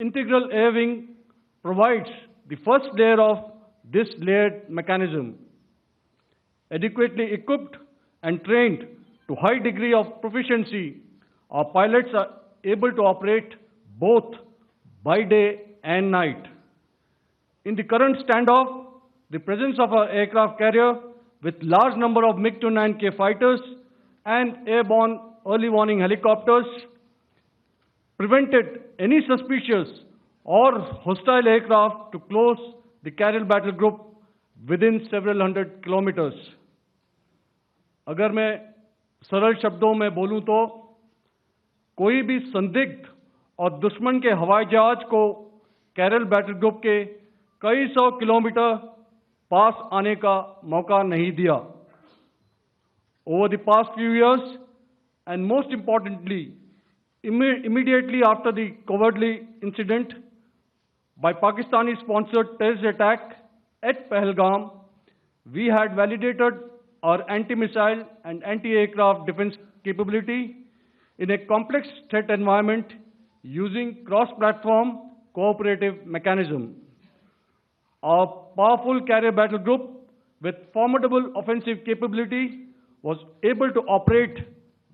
integral air wing provides the first layer of this layered mechanism. Adequately equipped and trained to high degree of proficiency, our pilots are able to operate both by day and night. In the current standoff, the presence of our aircraft carrier with large number of MiG-29K fighters and airborne early warning helicopters prevented any suspicious or hostile aircraft to close the Karel battle group within several hundred kilometers. अगर मैं सरल शब्दों में बोलूं तो कोई भी संदिग्ध और दुश्मन के हवाई जहाज को कैरल बैटल ग्रुप के कई सौ किलोमीटर पास आने का मौका नहीं दिया. Over the past few years, and most importantly, immediately after the cowardly incident by Pakistani-sponsored terrorist attack at Pahalgam, we had validated our anti-missile and anti-aircraft defense capability in a complex threat environment using cross-platform cooperative mechanism. Our powerful carrier battle group with formidable offensive capability was able to operate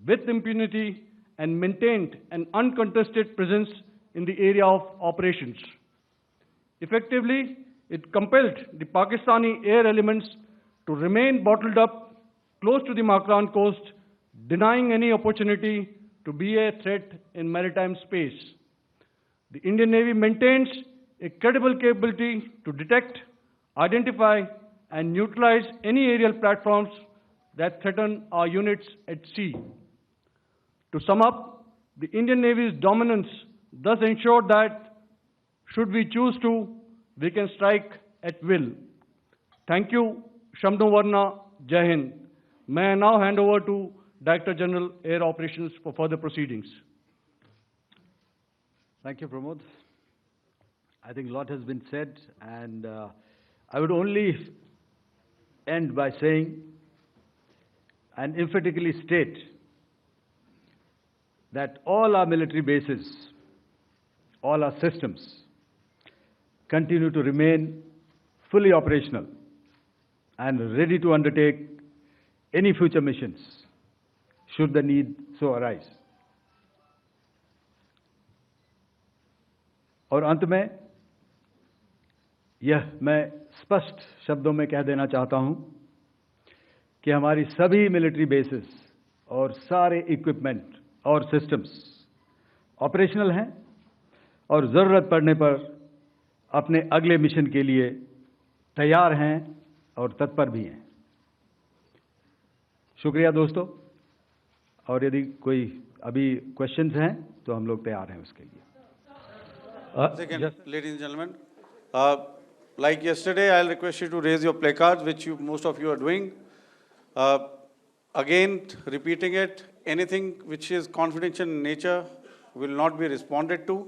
with impunity and maintained an uncontested presence in the area of operations. Effectively, it compelled the Pakistani air elements to remain bottled up close to the Makran coast, denying any opportunity to be a threat in maritime space. The Indian Navy maintains a credible capability to detect, identify, and neutralize any aerial platforms that threaten our units at sea. To sum up, the Indian Navy's dominance thus ensured that, should we choose to, we can strike at will. Thank you, Shamdhu Varna, Jai Hind. May I now hand over to Director General Air Operations for further proceedings. Thank you, Pramod. I think a lot has been said, and I would only end by saying and emphatically state that all our military bases, all our systems continue to remain fully operational and ready to undertake any future missions should the need so arise. और अंत में यह मैं स्पष्ट शब्दों में कह देना चाहता हूं कि हमारी सभी मिलिट्री बेसेस और सारे इक्विपमेंट और सिस्टम्स ऑपरेशनल हैं और ज़रूरत पड़ने पर अपने अगले मिशन के लिए तैयार हैं और तत्पर भी हैं. शुक्रिया दोस्तों, और यदि कोई अभी क्वेश्चंस हैं तो हम लोग तैयार हैं उसके लिए. Ladies and gentlemen, like yesterday, I'll request you to raise your placards, which most of you are doing. Again, repeating it, anything which is confidential in nature will not be responded to.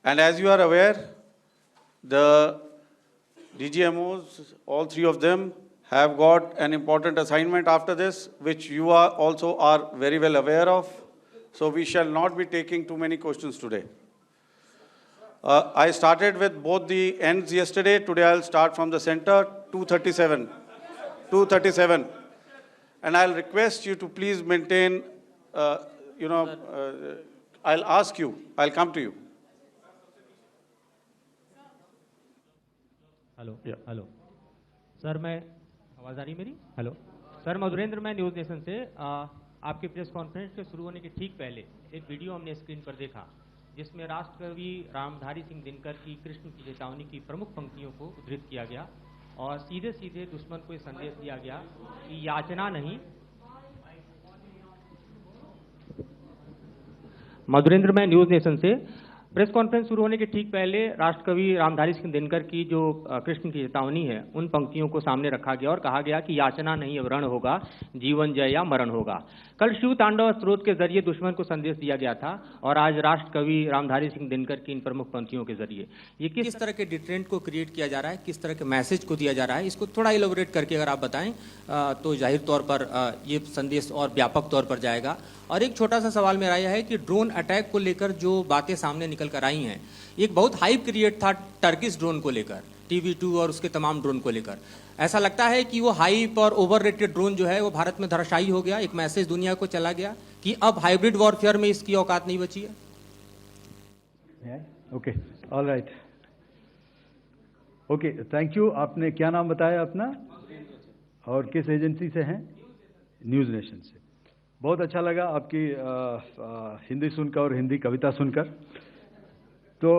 And as you are aware, the DGMOs, all three of them, have got an important assignment after this, which you also are very well aware of. So we shall not be taking too many questions today. I started with both the ends yesterday. Today I'll start from the center, 237. 237. And I'll request you to please maintain, I'll ask you, I'll come to you. Hello. Hello sir, मैं आवाज़ आ रही मेरी? Hello sir, Madhurendra, मैं news nation से आपके press conference के शुरू होने के ठीक पहले एक वीडियो हमने स्क्रीन पर देखा जिसमें राष्ट्रकवि रामधारी सिंह दिनकर की कृष्ण की चेतावनी की प्रमुख पंक्तियों को उद्धृत किया गया और सीधे सीधे दुश्मन को संदेश दिया गया कि याचना नहीं. मधुरेंद्र, मैं न्यूज़ नेशन से प्रेस कॉन्फ्रेंस शुरू होने के ठीक पहले राष्ट्रकवि रामधारी सिंह दिनकर की जो कृष्ण की चेतावनी है उन पंक्तियों को सामने रखा गया और कहा गया कि याचना नहीं अब रण होगा, जीवन जय या मरण होगा. कल शिव तांडव स्त्रोत के जरिए दुश्मन को संदेश दिया गया था और आज राष्ट्रकवि रामधारी सिंह दिनकर की इन प्रमुख पंक्तियों के जरिए ये किस तरह के डिटरेंट को क्रिएट किया जा रहा है, किस तरह के मैसेज को दिया जा रहा है, इसको थोड़ा इलेबोरेट करके अगर आप बताएं तो जाहिर तौर पर ये संदेश और व्यापक तौर पर जाएगा. और एक छोटा सा सवाल मेरा यह है कि ड्रोन अटैक को लेकर जो बातें सामने निकल कर आई हैं, एक बहुत हाइप क्रिएट था टर्किश ड्रोन को लेकर, TB2 और उसके तमाम ड्रोन को लेकर। ऐसा लगता है कि वो हाइप और ओवररेटेड ड्रोन जो है वो भारत में धराशायी हो गया, एक मैसेज दुनिया को चला गया कि अब हाइब्रिड वॉरफेयर में इसकी औकात नहीं बची है। Okay, all right, okay, thank you. आपने क्या नाम बताया अपना और किस एजेंसी से हैं? न्यूज़ नेशन से। बहुत अच्छा लगा आपकी हिंदी सुनकर और हिंदी कविता सुनकर। तो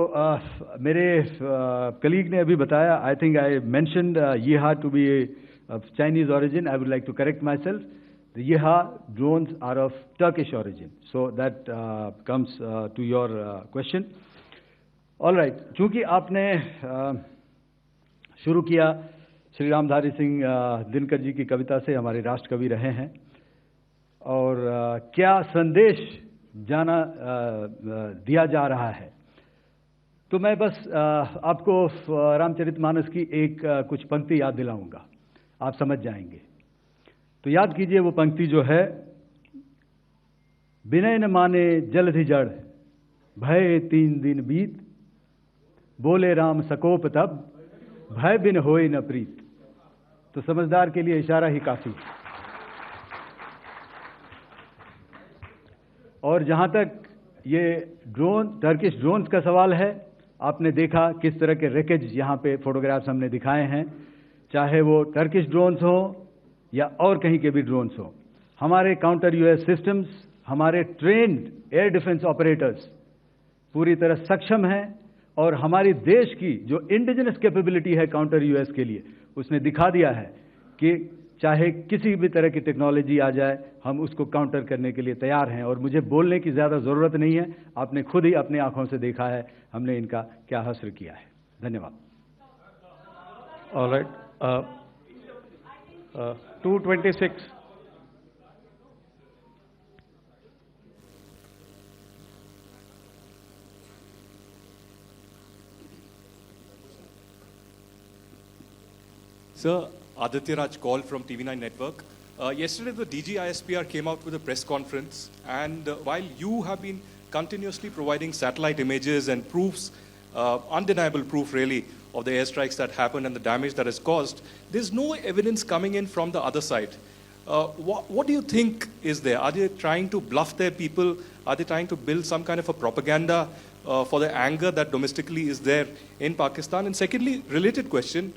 मेरे कलीग ने अभी बताया, I think I mentioned yeah to be Chinese origin. I would like to correct myself. The Yeha drones are of Turkish origin. So that comes to your question. All right. चूंकि आपने शुरू किया श्री रामधारी सिंह दिनकर जी की कविता से, हमारे राष्ट्र कवि रहे हैं, और क्या संदेश दिया जा रहा है, तो मैं बस आपको रामचरितमानस की एक कुछ पंक्ति याद दिलाऊंगा, आप समझ जाएंगे। तो याद कीजिए वो पंक्ति जो है, विनय न माने जलधि जड़, भय 3 दिन बीत, बोले राम सकोप तब, भय बिन होए न प्रीत। तो समझदार के लिए इशारा ही काफी। और जहां तक ये टर्किश ड्रोन्स का सवाल है, आपने देखा किस तरह के रेकेज यहाँ पे फोटोग्राफ्स हमने दिखाए हैं, चाहे वो टर्किश ड्रोन्स हो या और कहीं के भी ड्रोन्स हो। हमारे काउंटर यूएस सिस्टम्स, हमारे ट्रेन्ड एयर डिफेंस ऑपरेटर्स पूरी तरह सक्षम हैं, और हमारी देश की जो इंडिजिनस कैपेबिलिटी है काउंटर यूएस के लिए, उसने दिखा दिया है कि चाहे किसी भी तरह की टेक्नोलॉजी आ जाए, हम उसको काउंटर करने के लिए तैयार हैं। और मुझे बोलने की ज़्यादा ज़रूरत नहीं है, आपने खुद ही अपनी आंखों से देखा है हमने इनका क्या हश्र किया है। धन्यवाद। All right. 226. Sir, Aditya Raj called from TV9 Network. Yesterday, the DG ISPR came out with a press conference, and while you have been continuously providing satellite images and proofs, undeniable proof really, of the airstrikes that happened and the damage that is caused, there's no evidence coming in from the other side. What do you think is there? Are they trying to bluff their people? Are they trying to build some kind of a propaganda for the anger that domestically is there in Pakistan? And secondly, related question,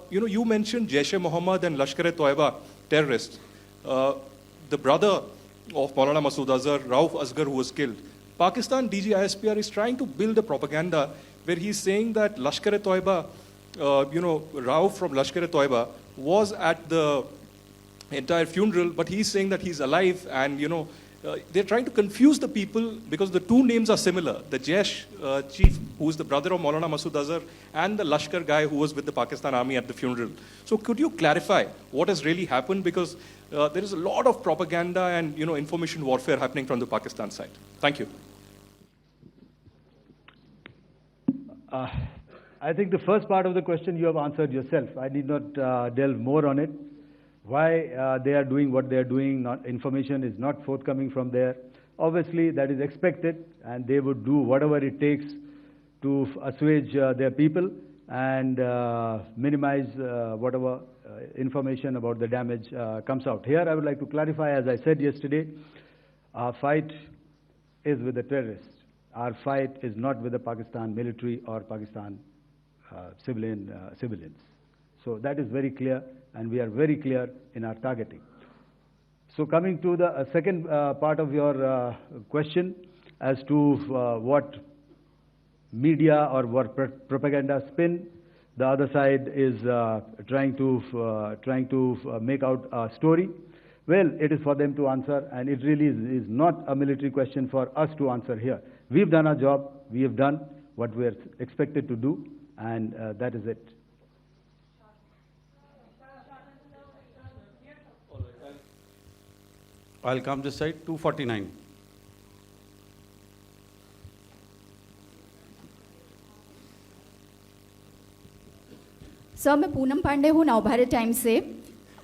you mentioned Jaish-e-Mohammed and Lashkar-e-Toiba terrorists. The brother of Maulana Masood Azhar, Rauf Asghar, who was killed. Pakistan DG ISPR is trying to build a propaganda where he's saying that Lashkar-e-Toiba, Rauf from Lashkar-e-Toiba was at the entire funeral, but he's saying that he's alive, and they're trying to confuse the people because the two names are similar. The Jaish chief, who is the brother of Maulana Masood Azhar, and the Lashkar guy who was with the Pakistan army at the funeral. So could you clarify what has really happened? Because there is a lot of propaganda and information warfare happening from the Pakistan side. Thank you. I think the first part of the question you have answered yourself. I need not delve more on it. Why they are doing what they are doing, information is not forthcoming from there. Obviously, that is expected, and they would do whatever it takes to assuage their people and minimize whatever information about the damage comes out. Here, I would like to clarify, as I said yesterday, our fight is with the terrorists. Our fight is not with the Pakistan military or Pakistan civilians. So that is very clear, and we are very clear in our targeting. So coming to the second part of your question as to what media or what propaganda spin the other side is trying to make out a story. Well, it is for them to answer, and it really is not a military question for us to answer here. We've done our job. We have done what we are expected to do, and that is it. I'll come this side, 249. Sir, मैं पूनम पांडे हूँ, Navbharat times से।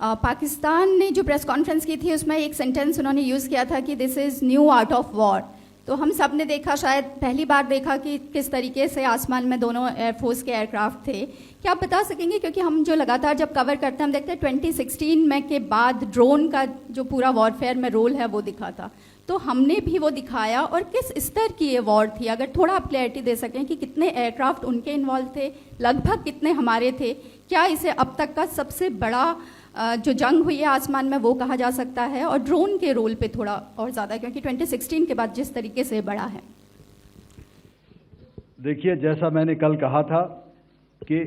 पाकिस्तान ने जो press conference की थी उसमें एक sentence उन्होंने यूज़ किया था कि this is new art of war, तो हम सब ने देखा, शायद पहली बार देखा कि किस तरीके से आसमान में दोनों एयरफोर्स के एयरक्राफ्ट थे। क्या आप बता सकेंगे, क्योंकि हम जो लगातार जब कवर करते हैं हम देखते हैं 2016 में के बाद ड्रोन का जो पूरा वॉरफेयर में रोल है वो दिखा था, तो हमने भी वो दिखाया, और किस स्तर की ये वॉर थी? अगर थोड़ा आप क्लैरिटी दे सकें कि कितने एयरक्राफ्ट उनके इन्वॉल्व थे, लगभग कितने हमारे थे, क्या इसे अब तक का सबसे बड़ा जो जंग हुई है आसमान में वो कहा जा सकता है? और ड्रोन के रोल पे थोड़ा और ज़्यादा, क्योंकि 2016 के बाद जिस तरीके से बढ़ा है। देखिए, जैसा मैंने कल कहा था कि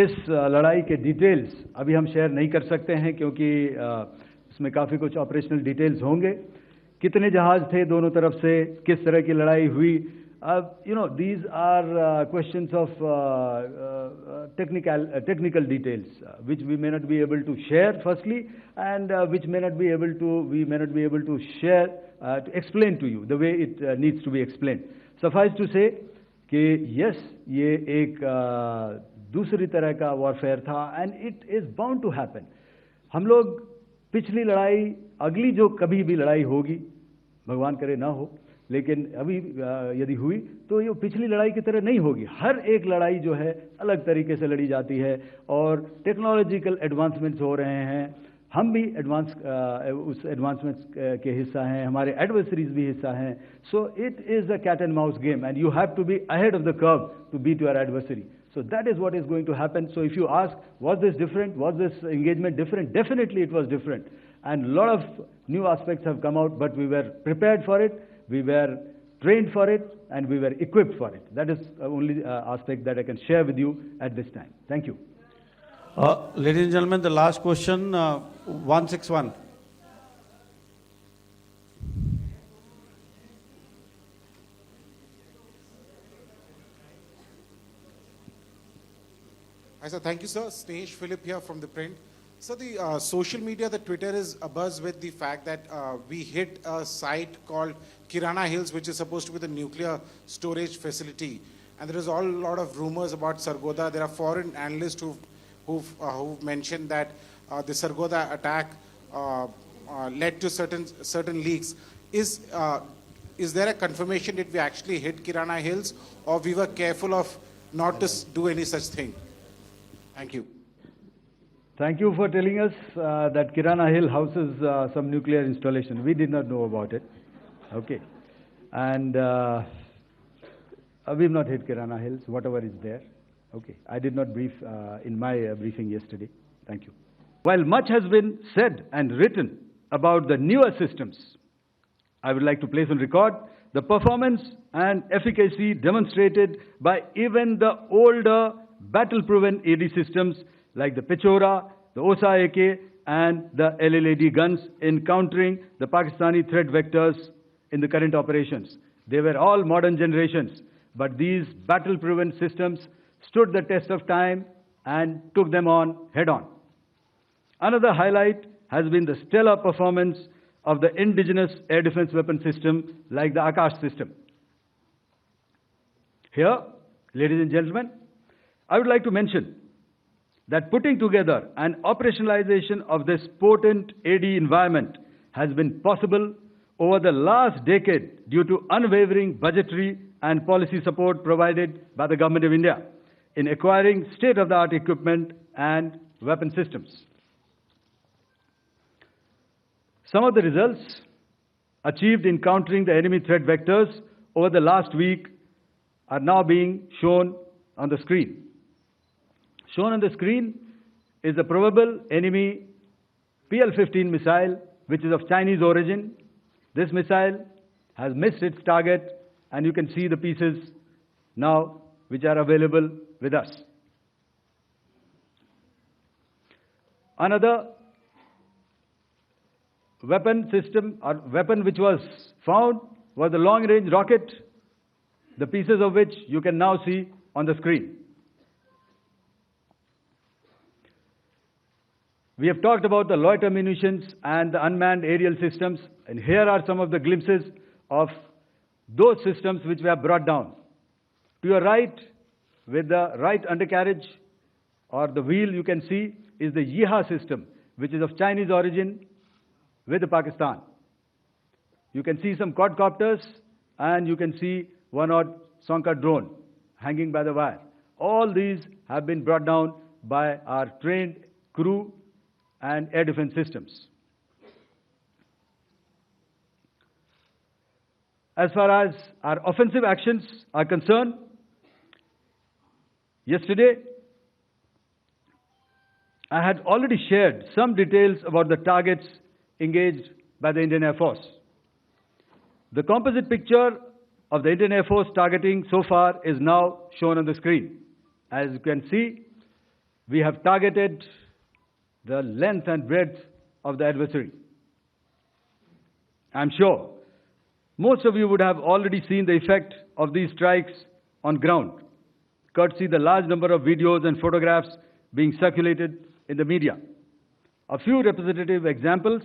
इस लड़ाई के डिटेल्स अभी हम शेयर नहीं कर सकते हैं, क्योंकि इसमें काफ़ी कुछ ऑपरेशनल डिटेल्स होंगे। कितने जहाज थे दोनों तरफ से, किस तरह की लड़ाई हुई, these are questions of technical details, which we may not be able to share firstly, and which we may not be able to share, to explain to you the way it needs to be explained. Suffice to say कि yes, ये एक दूसरी तरह का warfare था, and it is bound to happen. हम लोग पिछली लड़ाई, अगली जो कभी भी लड़ाई होगी, भगवान करे ना हो, लेकिन अभी यदि हुई तो ये पिछली लड़ाई की तरह नहीं होगी। हर एक लड़ाई जो है अलग तरीके से लड़ी जाती है, और टेक्नोलॉजिकल एडवांसमेंट्स हो रहे हैं। हम भी उस एडवांसमेंट्स के हिस्सा हैं, हमारे एडवर्सरीज भी हिस्सा हैं। So it is a cat and mouse game, and you have to be ahead of the curve to beat your adversary. So that is what is going to happen. So if you ask, was this different? Was this engagement different? Definitely it was different. And a lot of new aspects have come out, but we were prepared for it, we were trained for it, and we were equipped for it. That is the only aspect that I can share with you at this time. Thank you. Ladies and gentlemen, the last question, 161. Hi, sir. Thank you, sir. Snesh Philip here from the print. So the social media, the Twitter is abuzz with the fact that we hit a site called Kirana Hills, which is supposed to be the nuclear storage facility. And there is a lot of rumors about Sargodha. There are foreign analysts who've mentioned that the Sargodha attack led to certain leaks. Is there a confirmation that we actually hit Kirana Hills, or we were careful of not to do any such thing? Thank you. Thank you for telling us that Kirana Hill houses some nuclear installation. We did not know about it. Okay. And we've not hit Kirana Hills, whatever is there. Okay. I did not brief in my briefing yesterday. Thank you. While much has been said and written about the newer systems, I would like to place on record the performance and efficacy demonstrated by even the older battle-proven AD systems like the Pechora, the Osa AK, and the LLAD guns in countering the Pakistani threat vectors in the current operations. They were all modern generations, but these battle-proven systems stood the test of time and took them on head-on. Another highlight has been the stellar performance of the indigenous air defense weapon system like the Akash system. Here, ladies and gentlemen, I would like to mention that putting together an operationalization of this potent AD environment has been possible over the last decade due to unwavering budgetary and policy support provided by the Government of India in acquiring state-of-the-art equipment and weapon systems. Some of the results achieved in countering the enemy threat vectors over the last week are now being shown on the screen. Shown on the screen is the probable enemy PL-15 missile, which is of Chinese origin. This missile has missed its target, and you can see the pieces now which are available with us. Another weapon system or weapon which was found was the long-range rocket, the pieces of which you can now see on the screen. We have talked about the loiter munitions and the unmanned aerial systems, and here are some of the glimpses of those systems which we have brought down. To your right, with the right undercarriage or the wheel, you can see is the Yeeha system, which is of Chinese origin with Pakistan. You can see some quadcopters and you can see one odd Sonka drone hanging by the wire. All these have been brought down by our trained crew and air defense systems. As far as our offensive actions are concerned, yesterday I had already shared some details about the targets engaged by the Indian Air Force. The composite picture of the Indian Air Force targeting so far is now shown on the screen. As you can see, we have targeted the length and breadth of the adversary. I'm sure most of you would have already seen the effect of these strikes on ground, courtesy the large number of videos and photographs being circulated in the media. A few representative examples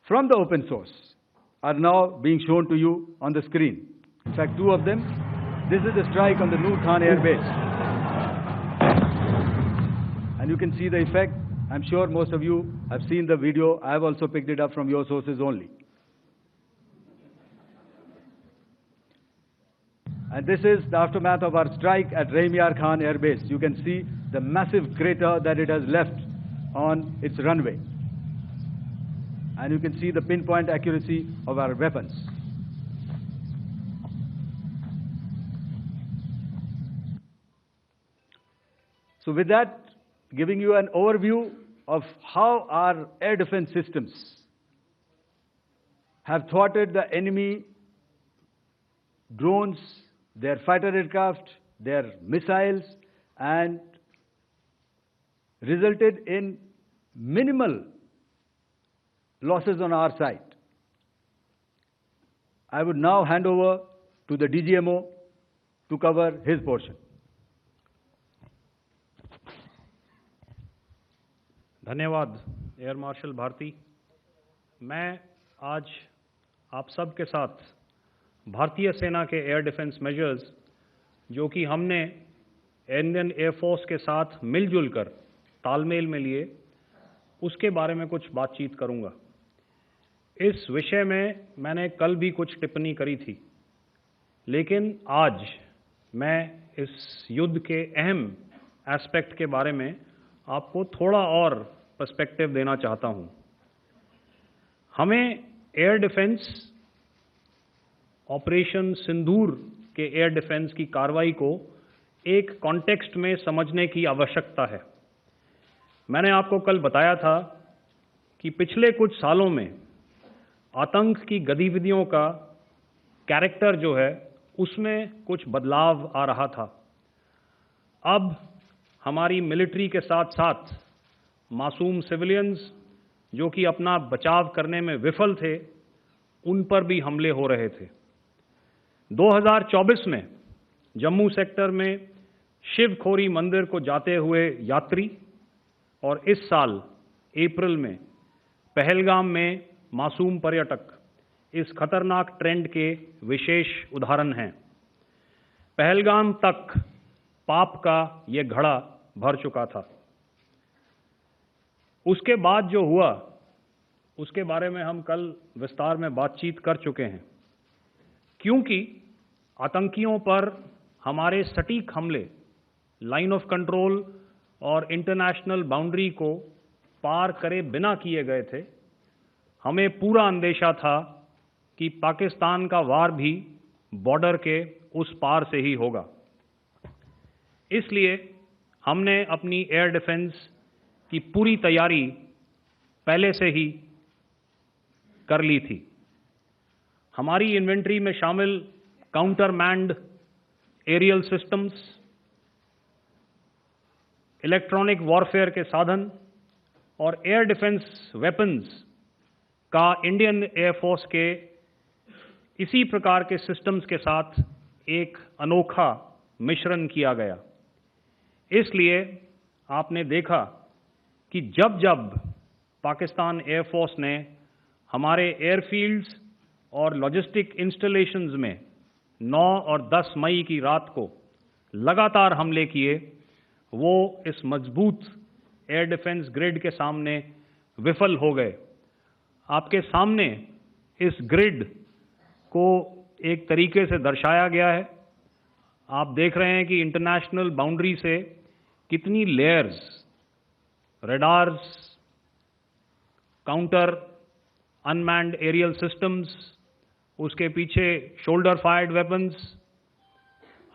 from the open source are now being shown to you on the screen. In fact, two of them. This is the strike on the Noor Khan Air Base. And you can see the effect. I'm sure most of you have seen the video. I have also picked it up from your sources only. And this is the aftermath of our strike at Rahim Yar Khan Air Base. You can see the massive crater that it has left on its runway. And you can see the pinpoint accuracy of our weapons. So with that, giving you an overview of how our air defense systems have thwarted the enemy drones, their fighter aircraft, their missiles, and resulted in minimal losses on our side. I would now hand over to the DGMO to cover his portion. धन्यवाद air marshal Bharti. मैं आज आप सब के साथ भारतीय सेना के एयर डिफेंस मेजर्स जो कि हमने इंडियन एयरफोर्स के साथ मिलजुल कर तालमेल में लिए, उसके बारे में कुछ बातचीत करूंगा। इस विषय में मैंने कल भी कुछ टिप्पणी करी थी, लेकिन आज मैं इस युद्ध के अहम एस्पेक्ट के बारे में आपको थोड़ा और पर्सपेक्टिव देना चाहता हूं। हमें एयर डिफेंस ऑपरेशन सिंदूर के एयर डिफेंस की कार्रवाई को एक कॉन्टेक्स्ट में समझने की आवश्यकता है। मैंने आपको कल बताया था कि पिछले कुछ सालों में आतंक की गतिविधियों का कैरेक्टर जो है उसमें कुछ बदलाव आ रहा था। अब हमारी मिलिट्री के साथ साथ मासूम सिविलियंस जो कि अपना बचाव करने में विफल थे, उन पर भी हमले हो रहे थे। 2024 में जम्मू सेक्टर में शिवखोरी मंदिर को जाते हुए यात्री और इस साल अप्रैल में पहलगाम में मासूम पर्यटक इस खतरनाक ट्रेंड के विशेष उदाहरण हैं। पहलगाम तक पाप का ये घड़ा भर चुका था। उसके बाद जो हुआ उसके बारे में हम कल विस्तार में बातचीत कर चुके हैं। क्योंकि आतंकियों पर हमारे सटीक हमले लाइन ऑफ कंट्रोल और इंटरनेशनल बाउंड्री को पार करे बिना किए गए थे, हमें पूरा अंदेशा था कि पाकिस्तान का वार भी बॉर्डर के उस पार से ही होगा। इसलिए हमने अपनी एयर डिफेंस की पूरी तैयारी पहले से ही कर ली थी। हमारी इन्वेंट्री में शामिल counter manned aerial systems, electronic warfare के साधन और एयर डिफेंस वेपन्स का इंडियन एयरफोर्स के इसी प्रकार के सिस्टम्स के साथ एक अनोखा मिश्रण किया गया। इसलिए आपने देखा कि जब जब पाकिस्तान एयरफोर्स ने हमारे एयरफील्ड्स और लॉजिस्टिक इंस्टॉलेशंस में 9 और 10 मई की रात को लगातार हमले किए, वो इस मजबूत एयर डिफेंस ग्रिड के सामने विफल हो गए। आपके सामने इस ग्रिड को एक तरीके से दर्शाया गया है। आप देख रहे हैं कि इंटरनेशनल बाउंड्री से कितनी layers, radars, counter, unmanned aerial systems, उसके पीछे शोल्डर फायर्ड वेपन्स,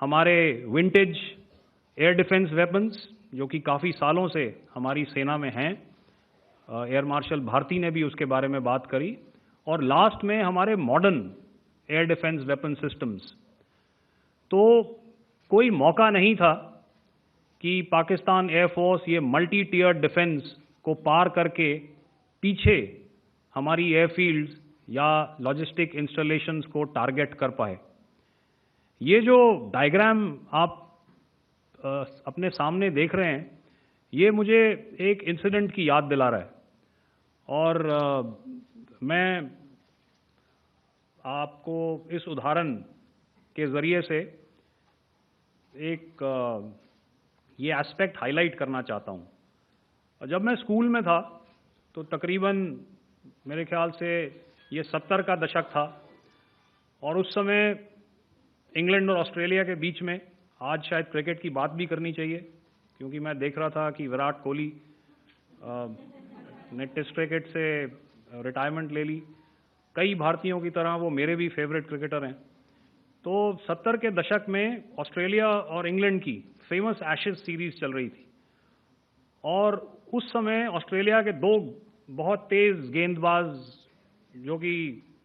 हमारे विंटेज एयर डिफेंस वेपन्स जो कि काफ़ी सालों से हमारी सेना में हैं। एयर मार्शल भारती ने भी उसके बारे में बात करी। और लास्ट में हमारे modern air defence weapon systems. तो कोई मौका नहीं था कि पाकिस्तान एयरफोर्स ये मल्टी टियर डिफेंस को पार करके पीछे हमारी एयरफील्ड्स या लॉजिस्टिक इंस्टॉलेशंस को टारगेट कर पाए। ये जो डायग्राम आप अपने सामने देख रहे हैं, ये मुझे एक इंसिडेंट की याद दिला रहा है। और मैं आपको इस उदाहरण के ज़रिए से एक ये एस्पेक्ट हाईलाइट करना चाहता हूँ। जब मैं स्कूल में था तो तकरीबन मेरे ख्याल से ये 70 का दशक था, और उस समय इंग्लैंड और ऑस्ट्रेलिया के बीच में, आज शायद क्रिकेट की बात भी करनी चाहिए क्योंकि मैं देख रहा था कि विराट कोहली ने टेस्ट क्रिकेट से रिटायरमेंट ले ली। कई भारतीयों की तरह वो मेरे भी फेवरेट क्रिकेटर हैं। तो 70 के दशक में ऑस्ट्रेलिया और इंग्लैंड की फेमस एशेज सीरीज चल रही थी, और उस समय ऑस्ट्रेलिया के दो बहुत तेज गेंदबाज जो कि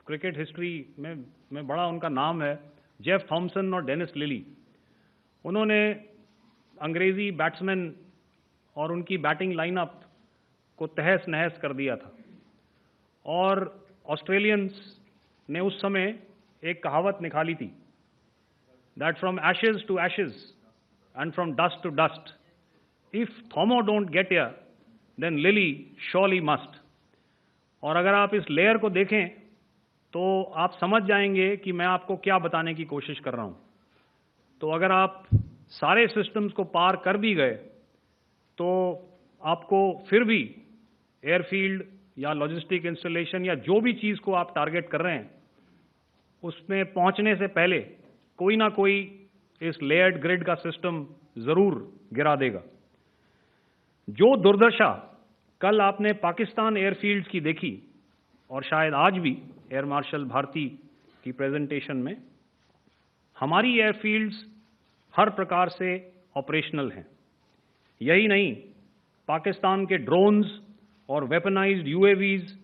क्रिकेट हिस्ट्री में बड़ा उनका नाम है, जेफ थॉमसन और डेनिस लिली, उन्होंने अंग्रेजी बैट्समैन और उनकी बैटिंग लाइनअप को तहस नहस कर दिया था। और ऑस्ट्रेलियंस ने उस समय एक कहावत निकाली थी, that from ashes to ashes and from dust to dust, if Thommo don't get here then Lillee surely must. और अगर आप इस लेयर को देखें तो आप समझ जाएंगे कि मैं आपको क्या बताने की कोशिश कर रहा हूं। तो अगर आप सारे सिस्टम्स को पार कर भी गए तो आपको फिर भी एयरफील्ड या लॉजिस्टिक इंस्टॉलेशन या जो भी चीज़ को आप टारगेट कर रहे हैं उसमें पहुंचने से पहले कोई ना कोई इस लेयर्ड ग्रिड का सिस्टम ज़रूर गिरा देगा। जो दुर्दशा कल आपने पाकिस्तान एयरफील्ड्स की देखी, और शायद आज भी एयर मार्शल भारती की प्रेजेंटेशन में, हमारी एयरफील्ड्स हर प्रकार से ऑपरेशनल हैं। यही नहीं, पाकिस्तान के ड्रोन्स और वेपनाइज्ड यूएवीज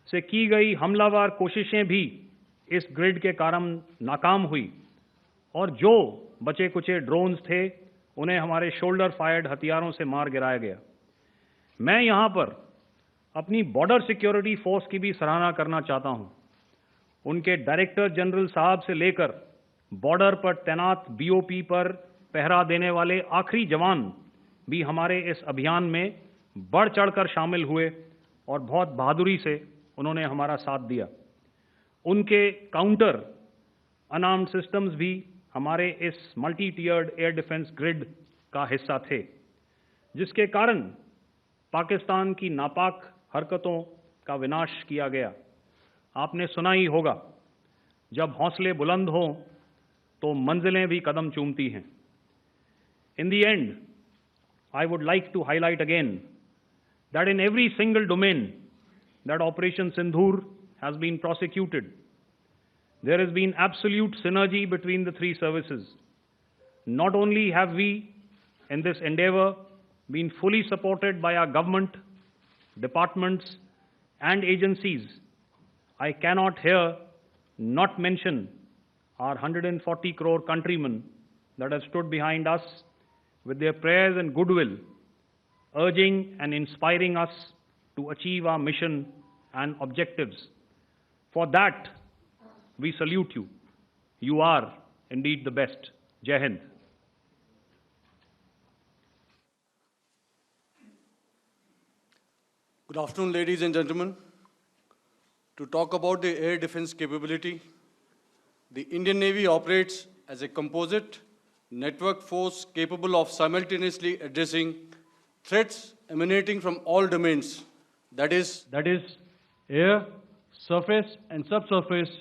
से की गई हमलावर कोशिशें भी इस ग्रिड के कारण नाकाम हुई, और जो बचे कुचे ड्रोन्स थे उन्हें हमारे शोल्डर फायर्ड हथियारों से मार गिराया गया। मैं यहाँ पर अपनी बॉर्डर सिक्योरिटी फोर्स की भी सराहना करना चाहता हूँ। उनके डायरेक्टर जनरल साहब से लेकर बॉर्डर पर तैनात बीओपी पर पहरा देने वाले आखिरी जवान भी हमारे इस अभियान में बढ़ चढ़कर शामिल हुए और बहुत बहादुरी से उन्होंने हमारा साथ दिया। उनके काउंटर अनार्म्ड सिस्टम्स भी हमारे इस मल्टी टियर्ड एयर डिफेंस ग्रिड का हिस्सा थे, जिसके कारण पाकिस्तान की नापाक हरकतों का विनाश किया गया। आपने सुना ही होगा, जब हौसले बुलंद हों तो मंजिलें भी कदम चूमती हैं। In the end, I would like to highlight again that in every single domain that Operation Sindhur has been prosecuted, there has been absolute synergy between the three services. Not only have we, in this endeavor, been fully supported by our government, departments, and agencies, I cannot here not mention our 140 crore countrymen that have stood behind us with their prayers and goodwill, urging and inspiring us to achieve our mission and objectives. For that, we salute you. You are indeed the best. Jai Hind. Good afternoon, ladies and gentlemen. To talk about the air defense capability, the Indian Navy operates as a composite network force capable of simultaneously addressing threats emanating from all domains, that is air, surface and subsurface,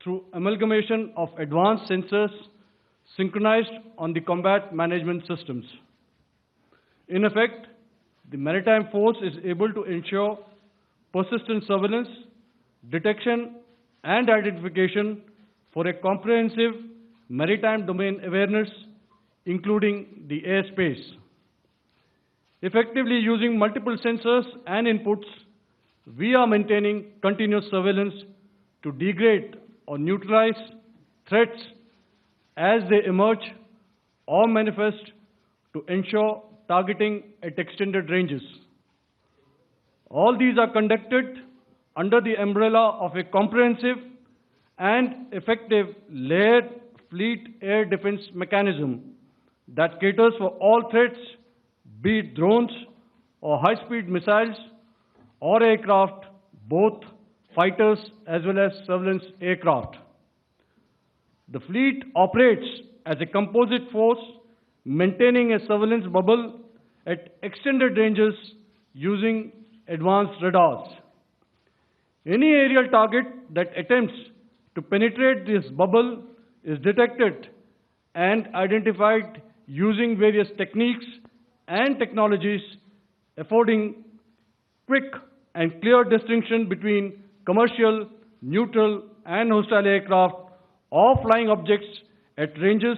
through amalgamation of advanced sensors synchronized on the combat management systems. In effect, the maritime force is able to ensure persistent surveillance, detection, and identification for a comprehensive maritime domain awareness, including the airspace. Effectively using multiple sensors and inputs, we are maintaining continuous surveillance to degrade or neutralize threats as they emerge or manifest to ensure targeting at extended ranges. All these are conducted under the umbrella of a comprehensive and effective layered fleet air defense mechanism that caters for all threats, be it drones or high-speed missiles or aircraft, both fighters as well as surveillance aircraft. The fleet operates as a composite force, maintaining a surveillance bubble at extended ranges using advanced radars. Any aerial target that attempts to penetrate this bubble is detected and identified using various techniques and technologies, affording quick and clear distinction between commercial, neutral, and hostile aircraft or flying objects at ranges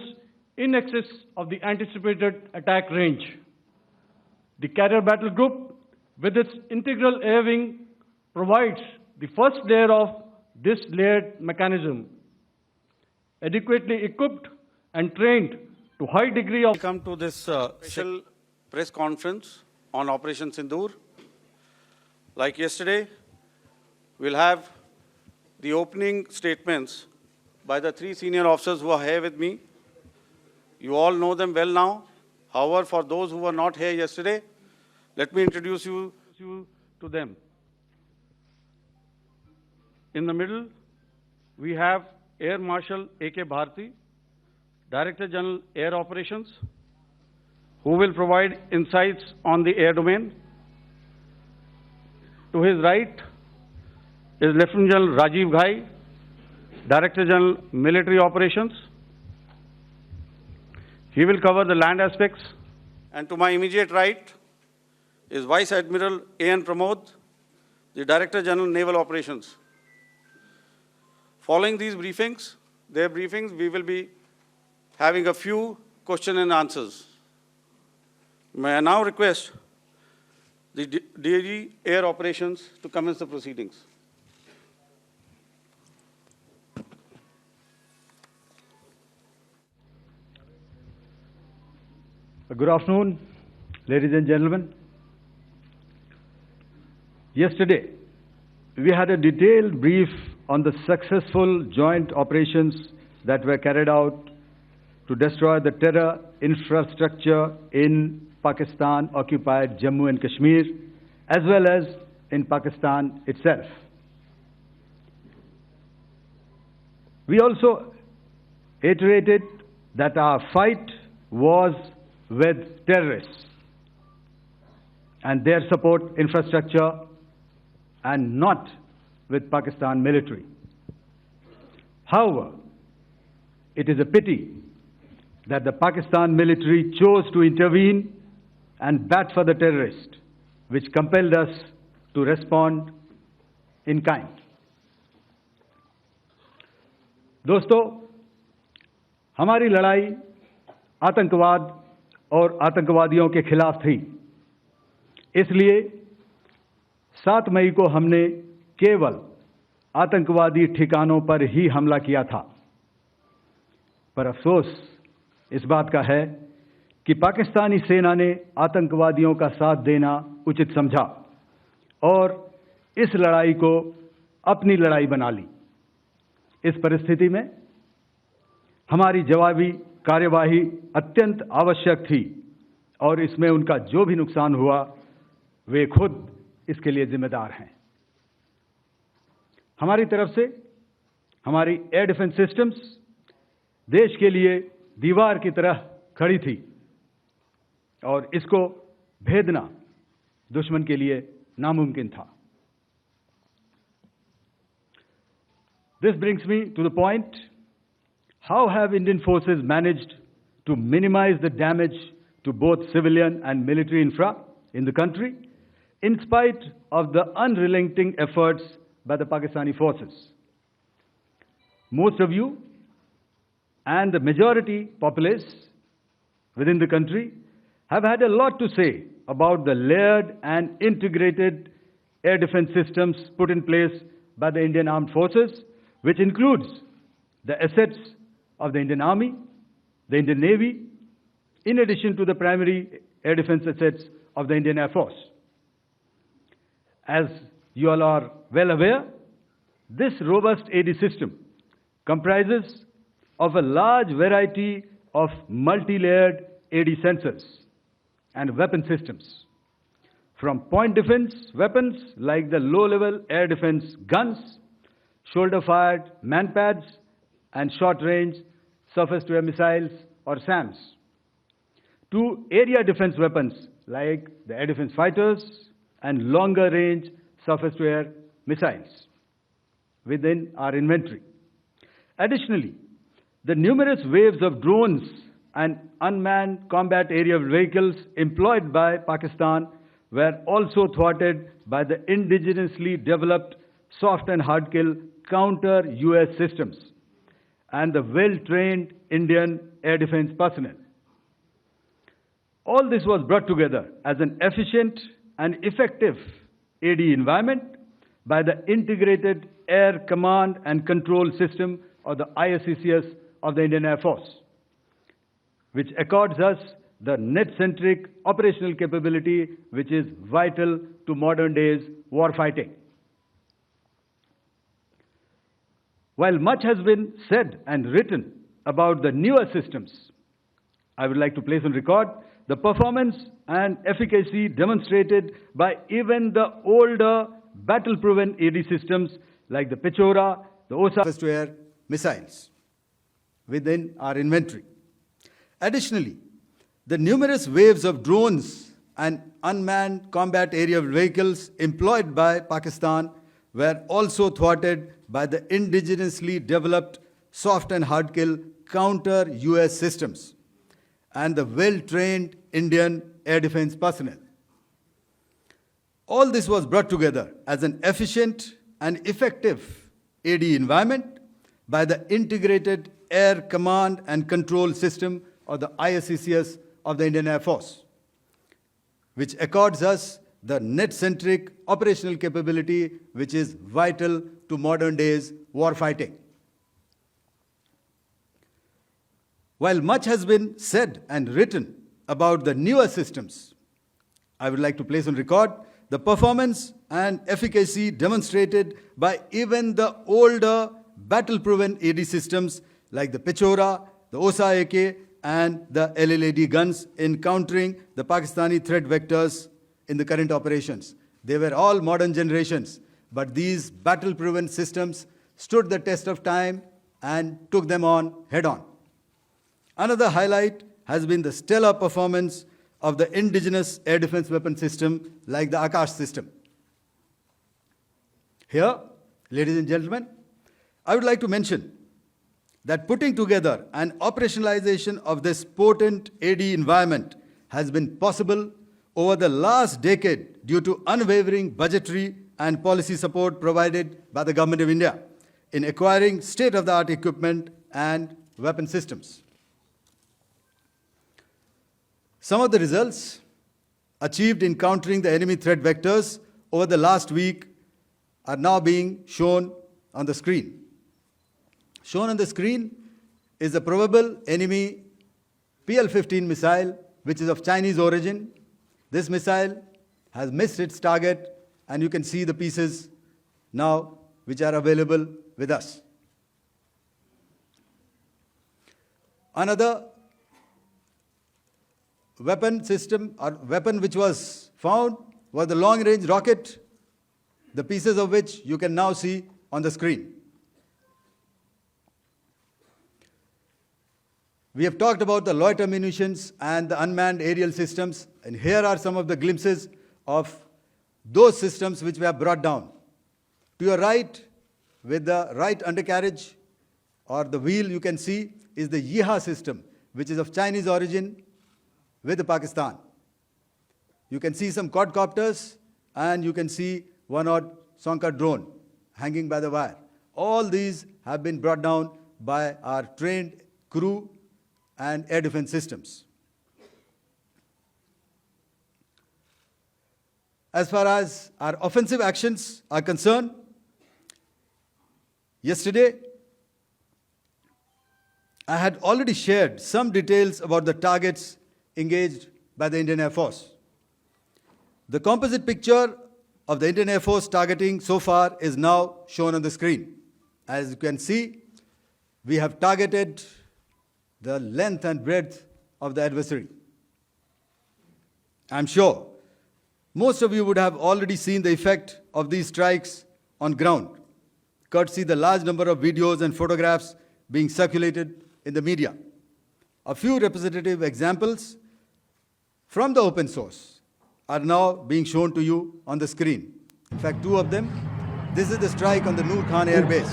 in excess of the anticipated attack range. The Carrier Battle Group, with its integral air wing, provides the first layer of this layered mechanism. Adequately equipped and trained to high degree of... Welcome to this special press conference on Operation Sindoor. Like yesterday, we'll have the opening statements by the three senior officers who are here with me. You all know them well now. However, for those who were not here yesterday, let me introduce you to them. In the middle, we have Air Marshal A.K. Bharti, Director General Air Operations, who will provide insights on the air domain. To his right is Lieutenant General Rajiv Ghai, Director General Military Operations. He will cover the land aspects. And to my immediate right is Vice Admiral A.N. Pramod, the Director General Naval Operations. Following these briefings, we will be having a few question and answers. May I now request the DG Air Operations to commence the proceedings. Good afternoon, ladies and gentlemen. Yesterday, we had a detailed brief on the successful joint operations that were carried out to destroy the terror infrastructure in Pakistan-occupied Jammu and Kashmir, as well as in Pakistan itself. We also iterated that our fight was with terrorists and their support infrastructure and not with Pakistan military. However, it is a pity that the Pakistan military chose to intervene and bat for the terrorist, which compelled us to respond in kind. दोस्तों, हमारी लड़ाई आतंकवाद और आतंकवादियों के खिलाफ थी। इसलिए 7 मई को हमने केवल आतंकवादी ठिकानों पर ही हमला किया था। पर अफसोस इस बात का है कि पाकिस्तानी सेना ने आतंकवादियों का साथ देना उचित समझा और इस लड़ाई को अपनी लड़ाई बना ली। इस परिस्थिति में हमारी जवाबी कार्यवाही अत्यंत आवश्यक थी और इसमें उनका जो भी नुकसान हुआ, वे खुद इसके लिए जिम्मेदार हैं। हमारी तरफ से हमारी एयर डिफेंस सिस्टम्स देश के लिए दीवार की तरह खड़ी थी और इसको भेदना दुश्मन के लिए नामुमकिन था। This brings me to the point, how have Indian forces managed to minimize the damage to both civilian and military infra in the country, in spite of the unrelenting efforts by the Pakistani forces? Most of you and the majority populace within the country have had a lot to say about the layered and integrated air defense systems put in place by the Indian Armed Forces, which includes the assets of the Indian Army, the Indian Navy, in addition to the primary air defense assets of the Indian Air Force. As you all are well aware, this robust AD system comprises of a large variety of multi-layered AD sensors and weapon systems, from point defense weapons like the low-level air defense guns, shoulder-fired manpads, and short-range surface-to-air missiles or SAMs, to area defense weapons like the air defense fighters and longer-range surface-to-air missiles within our inventory. Additionally, the numerous waves of drones and unmanned combat aerial vehicles employed by Pakistan were also thwarted by the indigenously developed soft and hard kill counter-US systems and the well-trained Indian air defense personnel. All this was brought together as an efficient and effective AD environment by the Integrated Air Command and Control System, or the ISCCS of the Indian Air Force, which accords us the net-centric operational capability which is vital to modern days warfighting. While much has been said and written about the newer systems, I would like to place on record the performance and efficacy demonstrated by even the older battle-proven AD systems like the Pechora, the OSA surface-to-air missiles within our inventory. Additionally, the numerous waves of drones and unmanned combat aerial vehicles employed by Pakistan were also thwarted by the indigenously developed soft and hard kill counter-US systems and the well-trained Indian air defense personnel. All this was brought together as an efficient and effective AD environment by the Integrated Air Command and Control System, or the ISCCS of the Indian Air Force, which accords us the net-centric operational capability which is vital to modern days warfighting. While much has been said and written about the newer systems, I would like to place on record the performance and efficacy demonstrated by even the older battle-proven AD systems like the Pechora, the OSA AK, and the LLAD guns in countering the Pakistani threat vectors in the current operations. They were all modern generations, but these battle-proven systems stood the test of time and took them on head-on. Another highlight has been the stellar performance of the indigenous air defense weapon system like the Akash system. Here, ladies and gentlemen, I would like to mention that putting together and operationalization of this potent AD environment has been possible over the last decade due to unwavering budgetary and policy support provided by the Government of India in acquiring state-of-the-art equipment and weapon systems. Some of the results achieved in countering the enemy threat vectors over the last week are now being shown on the screen. Shown on the screen is a probable enemy PL-15 missile, which is of Chinese origin. This missile has missed its target, and you can see the pieces now which are available with us. Another weapon system or weapon which was found was the long-range rocket, the pieces of which you can now see on the screen. We have talked about the loiter munitions and the unmanned aerial systems, and here are some of the glimpses of those systems which we have brought down. To your right, with the right undercarriage or the wheel you can see is the Yeeha system, which is of Chinese origin with Pakistan. You can see some quadcopters and you can see one odd Sonka drone hanging by the wire. All these have been brought down by our trained crew and air defense systems. As far as our offensive actions are concerned, yesterday I had already shared some details about the targets engaged by the Indian Air Force. The composite picture of the Indian Air Force targeting so far is now shown on the screen. As you can see, we have targeted the length and breadth of the adversary. I'm sure most of you would have already seen the effect of these strikes on ground, courtesy the large number of videos and photographs being circulated in the media. A few representative examples from the open source are now being shown to you on the screen. In fact, two of them. This is the strike on the Noor Khan Air Base.